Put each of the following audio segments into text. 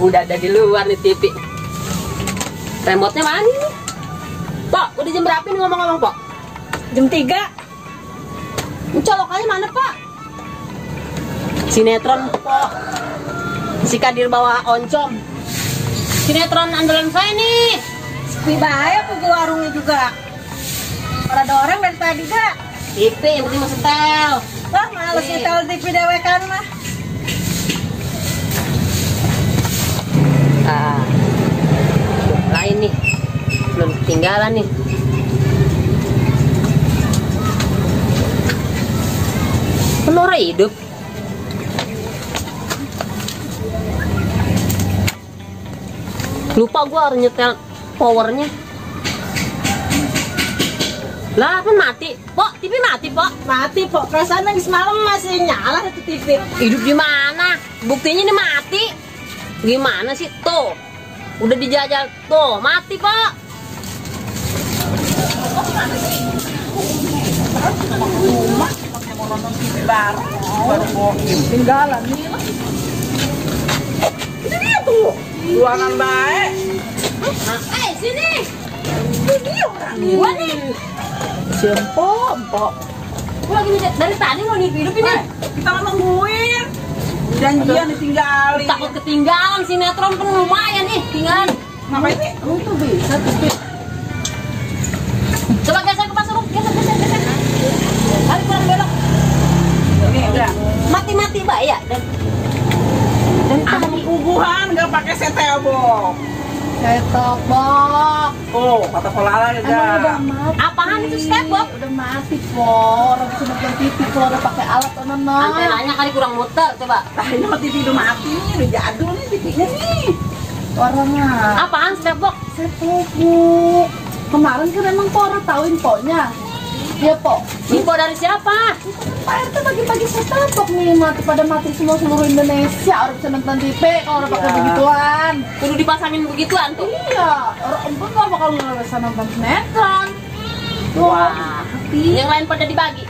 Udah ada di luar nih TV. Remote-nya mana nih? Pok, udah jam berapa nih ngomong-ngomong, Pok? Jam 3. Colokannya mana, Pak? Sinetron, Pok. Si Kadir bawa oncom. Sinetron andalan saya nih. Sepi bahaya aku ke warungnya juga. Ada orang dari tadi gak? TV yang penting mau setel. Wah, males nyetel TV dewekan mah. Lain nih. Belum ketinggalan nih. Penora hidup. Lupa gua harus nyetel powernya. Lah, kan mati. Pok, TV mati, Pok. Mati, Pok. Perasaan lagi semalam masih nyala itu TV. Hidup di mana? Buktinya ini mati. Gimana sih? Tuh. Udah dijajal. Tuh, mati, Pak. Tinggalan nih. Ini dia tuh. Ruangan baik. Sini. Ini dia orang ini. Gua nih. Empok. Gua lagi dari tadi mau hidup ini. Kita nggak nungguin. Janjian ditinggalin. Takut ketinggalan sinetron kan lumayan nih, tinggalan. Ngapain sih? Lu tuh bisa tuh. Coba geser ke pasar, geser. Balik pulang belok. Ini udah. Mati-mati Mbak ya. Dan Aku kubuhan nggak pakai setel box. Set-top box. Oh, kata Polala Emang udah enggak. mati. apaan itu stepbox? Udah mati, Por. Orang bisa nonton TV, Por. Udah pakai alat nono. Antenanya kali kurang muter, coba. Nah, ini mah TV udah mati nih, udah jadul nih TV-nya nih. Orangnya. Apaan stepbox? Set-top box. Kemarin kan emang Por tahu infonya. Iya, Po. Info dari siapa? Pak RT bagi-bagi set-top box nih, pada mati semua seluruh Indonesia. Orang bisa nonton TV kalau udah pakai Iya. begituan. Kudu dipasangin begituan tuh. Iya, orang empun nggak bakal ngerasa nonton sinetron. Tuh, Wah, yang lain pada dibagi.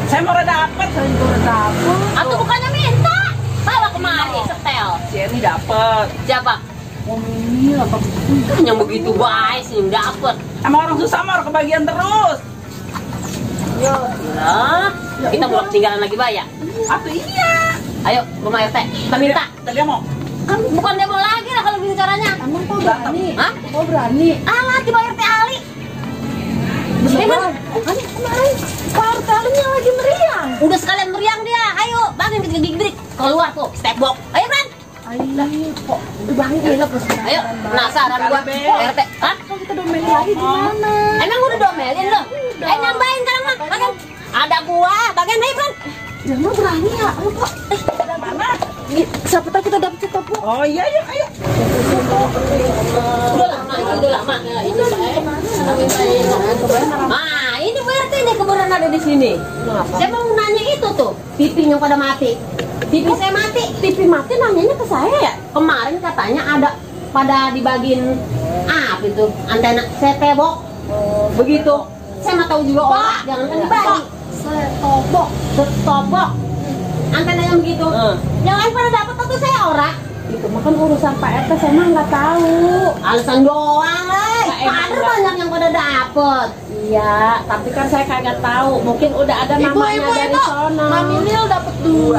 Saya mau dapet. saya juga udah dapet. Atau bukannya minta? Bawa kemari setel. Si Erni dapet. Siapa? Mau ini apa? Yang begitu baik sih dapet. Sama orang susah mah orang kebagian terus. Lah, kita belum tinggalan lagi bayar. Atau iya. Ayo, rumah RT. Kita minta. Tadi mau. Kan bukan demo lagi lah kalau begini caranya. Emang kau berani? Hah? Kau berani? Alah, di RT Ali. Beneran? Kan kemarin Pak RT Alinya lagi meriang. Udah sekalian meriang dia. Ayo, bangun kita gigit keluar tuh, step box. Ayo, Bran. Ayo, kok udah bangun gila terus. Ayo, penasaran gua. RT. Hah? Kalau kita domelin lagi gimana? Emang udah domelin lo? Ayo nambahin sekarang mah. Bagian. Ada gua. Bagian ayo, Bran. Ya mah berani ya. Ayo, Pak. Mana? Siapa tahu kita dapet set-top box. Oh iya, ayo. Udah lama, itu udah lama. Ini nah, ini RT nih kebenaran ada di sini. Saya mau nanya itu tuh, TV yang pada mati. TV saya mati. TV mati nanyanya ke saya ya? Kemarin katanya ada pada dibagiin apa itu antena setebok. Begitu. Saya mah tahu juga orang, jangan kan dibagi. Set-top box. Setobok. Antenanya begitu. Yang lain pada dapat atau saya orang? Itu mah kan urusan Pak RT, saya mah nggak tahu. Alasan doang, Padahal banyak yang pada dapet. Iya, tapi kan saya kagak tahu. Mungkin udah ada namanya dari sono. Mami Nil dapet 2.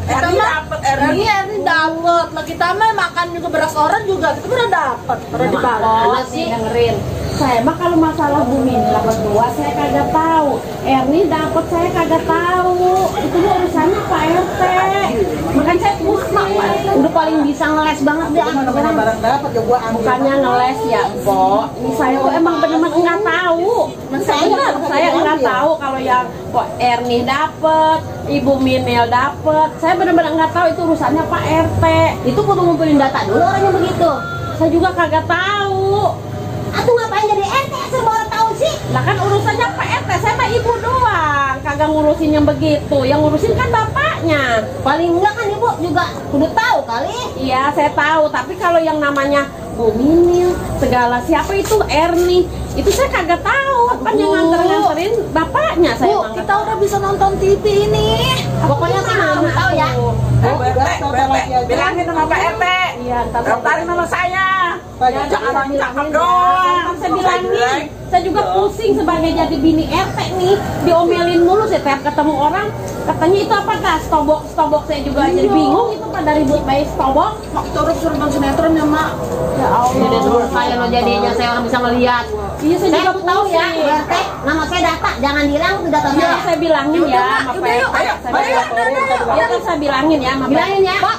Erni dapet, Erni. Erni dapet. Lah kita mah makan juga beras orang juga. Kita udah dapet. Udah dibalas. Mana sih? Dengerin. Saya mah kalau masalah Bumi Nil dapet 2 saya kagak tahu. Erni dapet saya kagak tahu. Itu mah urusannya Pak RT. Makan saya pusing. Udah paling bisa ngeles banget deh. Mana barang dapet ya gua ambil. Bukannya ngeles ya, Mbok. Ini saya tuh emang bener-bener nggak tahu. Saya nggak tahu kalau yang kok Erni dapet, Ibu Minel dapet. Saya bener-bener nggak tahu itu urusannya Pak RT. Itu kudu ngumpulin data dulu orangnya begitu. Saya juga kagak tahu. Atuh ngapain jadi RT serba orang tahu sih? Lah kan urusannya Pak RT, saya mah ibu doang. Kagak ngurusin yang begitu. Yang ngurusin kan bapaknya. Paling enggak kan ibu juga kudu tahu kali. Iya, saya tahu. Tapi kalau yang namanya Bu Minil, segala siapa itu Erni, itu saya kagak tahu. Kan yang nganter-nganterin bapaknya saya. Bu, kita udah bisa nonton TV ini. Pokoknya sih mau tahu ya. Bu RT, bilangin sama Pak RT. Iya, Ya, ntar Daftarin nama saya. Ya, Jangan saya cakep bilangin, doang. saya bilangin, saya juga pusing sebagai jadi bini RT nih, diomelin mulu setiap ketemu orang, katanya itu apa kak, stobok saya juga jadi bingung itu pada ribut bayi stobok. Mak turut suruh nonton sinetron ya mak. Ya Jadi dulu Allah. saya lo jadinya saya orang bisa ngelihat. Iya saya Saya juga tuh tahu ya, pusing. RT, nama saya Data, jangan hilang tuh data Iya saya. saya bilangin ya, sama Udah yuk, Pak ayo, RT. ayo, udah, Iya kan saya bilangin ya, sama Bilangin ya. Pak,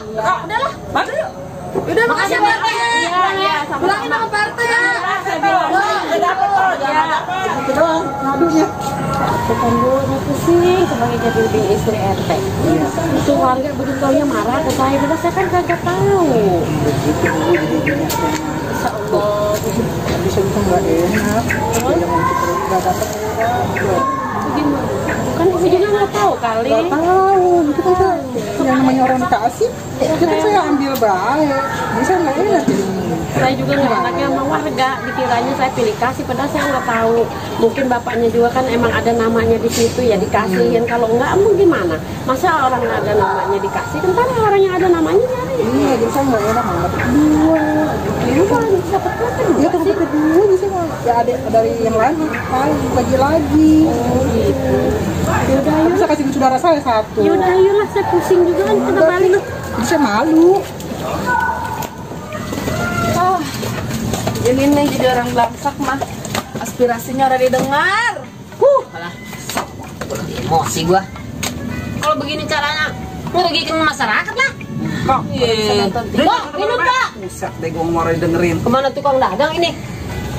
udahlah, maju yuk. Udah makasih Makasih, Pak RT. Iya, iya, sama-sama. Bilangin sama Pak RT ya. Saya bilangin. Udah dapet loh, jangan dapet. Gitu doang, ngadunya. Bukan dulu mau pusing sebagai jadi bini istri RT. Itu warga begitu taunya marah ke saya, padahal saya kan kagak tahu. Insya Allah. Bisa juga nggak enak. Nggak dapet. Gimana? Kan ibu juga nggak tahu kali. Nggak tahu. Kita kan yang namanya orang dikasih, kita saya ambil baik. Bisa nggak enak jadi. Saya juga nggak enaknya sama warga, dikiranya saya pilih kasih, padahal saya nggak tahu. Mungkin bapaknya juga kan emang ada namanya di situ ya dikasihin. Kalau nggak, mau gimana? Masa orang nggak ada namanya dikasih? Kan tadi orang yang ada namanya nyari. Iya, jadi saya nggak enak malah dapet dua. Itu kan bisa dapat Iya, tuh dapet dua bisa nggak? Ya ada dari yang lain, lagi. Oh gitu. Yaudah, yuk. Bisa kasih ke saudara saya satu. Yaudah, ayolah, saya pusing juga kan kena balik. Bisa malu. Ini nih jadi orang belangsak mah. Aspirasinya udah didengar. Alah, emosi gua. Kalau begini caranya, merugikan masyarakat lah. Kok? Iya. Pak, ini Pak. Buset deh, gue marah dengerin. Kemana tukang dagang ini?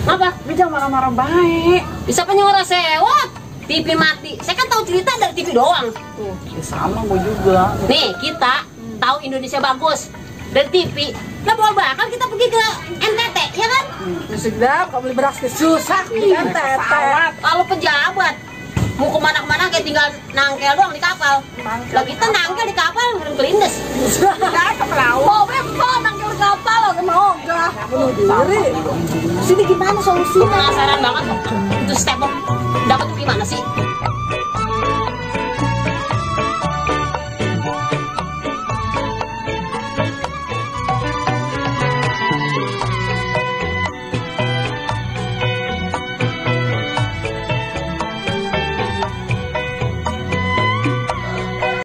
Apa? Lu jangan marah-marah baik. Bisa penyuara sewot. TV mati. Saya kan tahu cerita dari TV doang. Ya sama gue juga. Nih, kita tahu Indonesia bagus dari TV. Lah bawa bakal kita pergi ke NTT, ya kan? Sedap, kalau beli beras susah. Kan pesawat. Kalau pejabat mau kemana-kemana kayak tinggal nangkel doang di kapal. Lah kita nangkel di kapal kelindes. Cakep lah. Mau bepom nangkil kapal sama ogah. Bunuh diri. Sini gimana solusinya? Penasaran banget kok. Itu step dapat gimana sih?